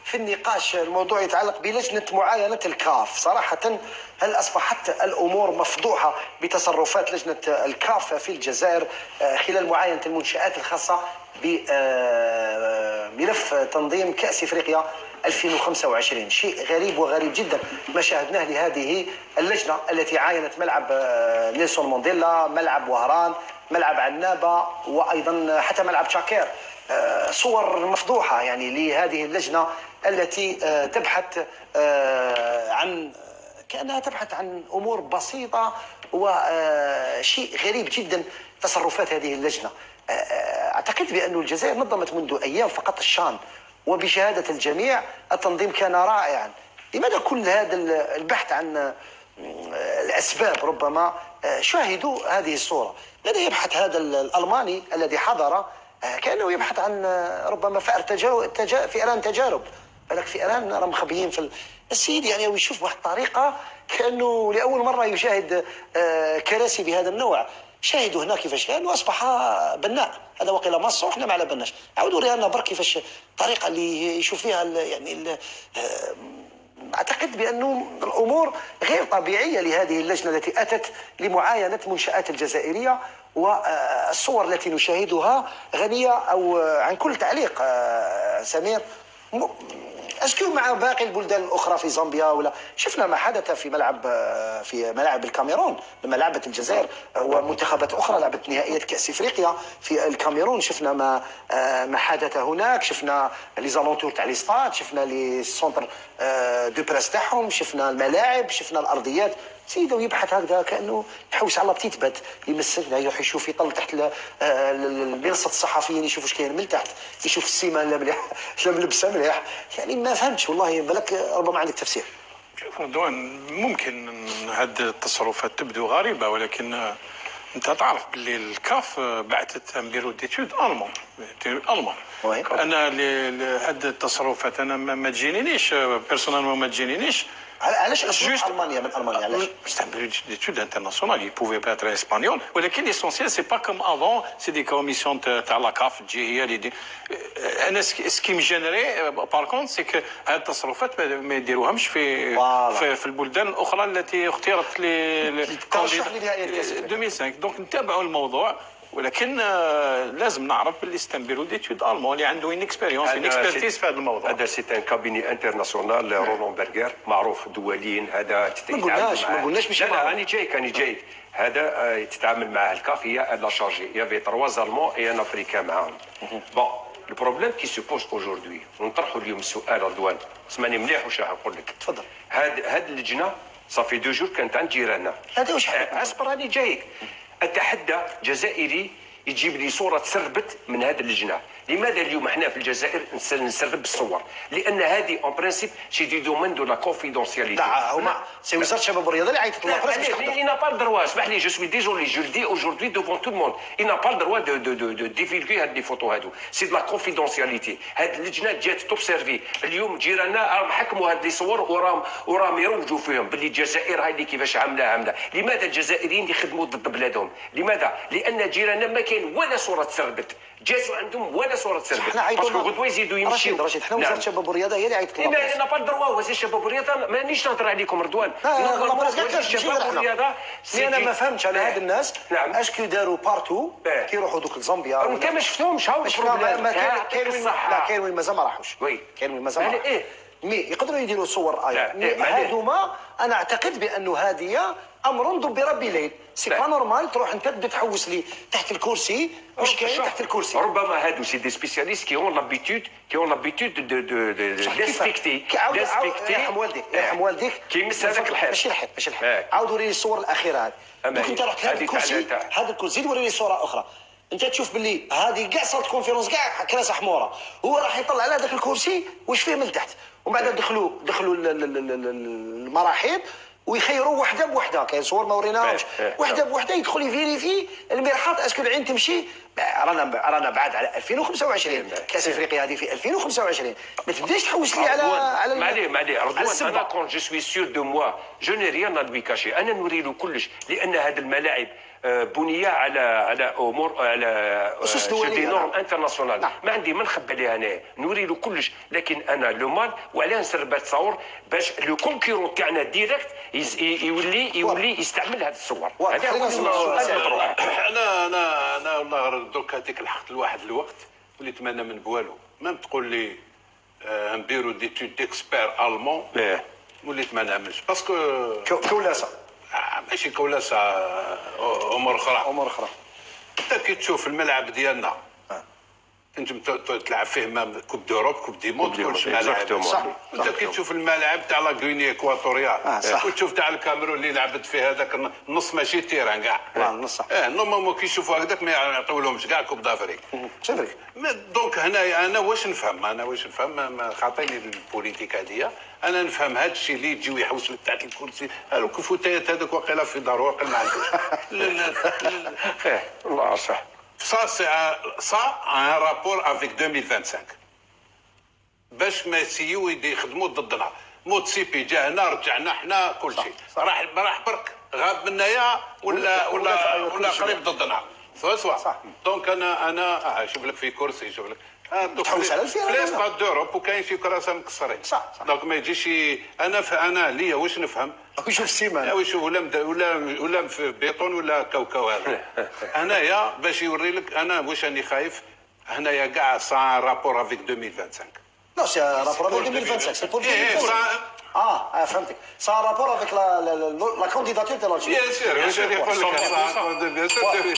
في النقاش الموضوع يتعلق بلجنة معاينة الكاف. صراحة هل أصبحت الأمور مفضوحة بتصرفات لجنة الكاف في الجزائر خلال معاينة المنشآت الخاصة بملف تنظيم كأس إفريقيا 2025؟ شيء غريب وغريب جدا ما شاهدناه لهذه اللجنة التي عاينت ملعب نيلسون مانديلا، ملعب وهران، ملعب عنابة، وأيضا حتى ملعب شاكير. صور مفضوحة يعني لهذه اللجنة التي تبحث عن كأنها تبحث عن أمور بسيطة، وشيء غريب جدا تصرفات هذه اللجنة. أعتقد بأن الجزائر نظمت منذ أيام فقط الشان، وبشهادة الجميع التنظيم كان رائعا. لماذا كل هذا البحث عن الأسباب؟ ربما شاهدوا هذه الصورة. لماذا يبحث هذا الألماني الذي حضر كأنه يبحث عن ربما فئران تجارب، بالك فئران راه مخبيين في السيد يعني، ويشوف بواحد الطريقة كأنه لأول مرة يشاهد كراسي بهذا النوع. شاهدوا هنا كيفاش كان واصبح بناء. هذا وقيل مص وحنا ما على بالناش. عاودوا لنا برك كيفاش الطريقه اللي يشوف فيها يعني اعتقد بانه الامور غير طبيعيه لهذه اللجنه التي اتت لمعاينه منشات الجزائريه، والصور التي نشاهدها غنيه او عن كل تعليق. سمير، اسكو مع باقي البلدان الاخرى في زامبيا ولا شفنا ما حدث في ملاعب الكاميرون لما لعبت الجزائر ومنتخبات اخرى لعبت نهائيات كاس افريقيا في الكاميرون؟ شفنا ما حدث هناك، شفنا لي زالونتور تاع لي ستاد، شفنا لي سونتر دو بريس تاعهم، شفنا الملاعب، شفنا الارضيات. سيدي ويبحث هكذا كانه يحوس على بتيت بات يمسك، يروح يشوف يطل تحت منصه الصحفيين يشوف واش كاين من تحت، يشوف السيمان لا مليح لا ملبسه مليح. يعني ما فهمتش والله، بالك ربما عندك تفسير. شوف رضوان، ممكن هذه التصرفات تبدو غريبه، ولكن انت تعرف باللي الكاف بعثت ان بيرو ديتود المان. انا هذه التصرفات انا ما تجينيش بيرسونالمون، ما تجينيش. علاش اسمها المانيا من المانيا؟ علاش؟ C'est un bureau d'études international, il pouvait pas être espagnol. ولكن l'essentiel c'est pas comme avant, c'est des commissions تاع لا كاف تجي هي اللي انا سكي مجنري بار كونت سي كو هاد التصرفات ما يديروهمش في البلدان الاخرى التي اختيرت للترشح لنهائيات 2005. دونك نتابعوا الموضوع، ولكن لازم نعرف باللي ستان بيرو ديتود المون اللي عنده اون اكسبيريونس اكسبرتيز في هذا الموضوع. هذا سي ان كابيني انترناسيونال رولون برغر معروف دوليا. هذا ما قلناش مش لا انا جايك هذا تتعامل مع الكاف هي لا شارجي يافي 3 زالمون اي ان افريكان معاهم. بون البروبليم كي سو بوز اوجوردي ونطرحوا اليوم السؤال رضوان، اسمعني مليح واش راح نقول لك. تفضل. هاد اللجنه صافي 2 جور كانت عند جيراننا. هذا واش اصبر راني جايك. اتحدى جزائري يجيب لي صوره تسربت من هذه اللجنه. لماذا اليوم احنا في الجزائر نسرب الصور؟ لان هذه اون برانسيب سي دي دومين دو لا كونفيدونسياليتي. لا هما سي وزاره الشباب والرياضه اللي عيطت لها بريس. Il n'a pas le droit. اسمح لي، je suis désolé, je le dis aujourd'hui devant tout le monde. Il n'a pas le droit de divulguer هذه الفوتو هذو. سي دو لا كونفيدونسياليتي. هذه اللجنه جات توبسيرفي. اليوم جيراننا راهم حكموا هذه الصور وراهم يروجوا فيهم باللي الجزائر هذه كيفاش عامله. لماذا الجزائريين يخدموا ضد بلادهم؟ لماذا؟ لان جيراننا ما كاين ولا صوره تسربت، جاتوا عندهم ولا صوره تسربت. باسكو غدوه يزيدوا يمشيو. رشيد حنا وزاره الشباب والرياضه هي اللي عيطت لها. انا با الدروا وزير الشباب والرياضه، مانيش نهضر عليكم رضوان. انا ما فهمتش على هاد الناس. اسكو داروا بارتو كيروحوا دوك لزامبيا؟ انت ما شفتهمش. هاو البروبليم. كاين وين مازال ما راحوش. كاين وين مازال ما راحوش. مي يقدروا يديروا صور هادوما. انا اعتقد بانه هذه امر دبر بليل. سي با نورمال تروح انت تبدا تحوس لي تحت الكرسي واش كاين تحت الكرسي. ربما هادو سي دي سبيسياليست كي اون لابيتود دو ديسبيكتي. يرحم والديك يرحم والديك. كيمس هذاك الحال. ماشي الحال. عاود وريني الصور الاخيره هذه. دوك انت رحت هذا الكرسي، هذا الكرسي زيد وريني صوره اخرى. انت تشوف باللي هذه كاع صارت كونفيرونس كاع كراسه حموره، هو راح يطلع على هذاك الكرسي واش فيه من تحت، ومن بعد دخلوا المراحيض ويخيروا وحده بوحده. كاين صور ما وريناهمش، وحده بوحده يدخل يفيريفي المرحاض اسكو العين تمشي. رانا بعد على 2025 كاس افريقيا هذه في 2025. ما تبداش تحوس لي على معلي رضوان. انا كون جو سوي سيور دو موا جو ني ريان ا لوي كاشي. انا نوري له كلش، لان هذه الملاعب بنيه على امور على أسس دولية. دي نورم انترناسيونال. نعم. ما عندي ما نخبى عليها انا، نوري له كلش، لكن انا لو مال وعلاه نسرب تصور باش لو كونكورون تاعنا ديريكت يولي يستعمل هذه الصور. هذا هو السؤال المطروح. انا والله دوك هذيك لحقت لواحد الوقت وليت ما نامن بوالو، ما تقول لي ان بيرو ديتود ديكسبير المون وليت ما نامنش باسكو كولاسه ماشي كولاسه، امور اخرى. انت كي تشوف الملعب ديالنا انت تلعب فيه مام كوب دوروب كوب دي موند كلش ملاعب صح. انت كي تشوف الملاعب تاع لا غيني اكواتوريال وتشوف تاع الكاميرون اللي لعبت فيه هذاك النص ماشي تيران كاع النص صح. نورمالمون كي يشوفوا هكذاك ما يعطيولهمش كاع كوب دافريك. صافي دونك هنا انا واش نفهم خاطيني البوليتيك هذه، انا نفهم هذا الشيء اللي يجيو يحوسوا لك تحت الكرسي هذوك الفتيات هذوك واقيلا في دار واقيلا ما عندوش والله صح. Ça a un rapport avec 2025. باش ما يسيو يخدموا ضدنا، موتسيبي جا هنا رجعنا حنا كل شيء راح برك غاب منايا ولا قريب ضدنا سوا. دونك انا شوف لك في كرسي شوف لك تحوس على فلاس با دوروب وكاين شي كراسه مكسرين صح. دونك ما يجيش انا ليا واش نفهم يشوف السيمان واش ولا في بيطون ولا كاوكاو هذا هنايا باش يوري لك انا واش راني خايف هنايا كاع سا رابور افيك 2025. Non, c'est un rapport avec 2025, c'est pour 2025. فهمتك. C'est un rapport avec la candidature de l'Algérie. Bien sûr,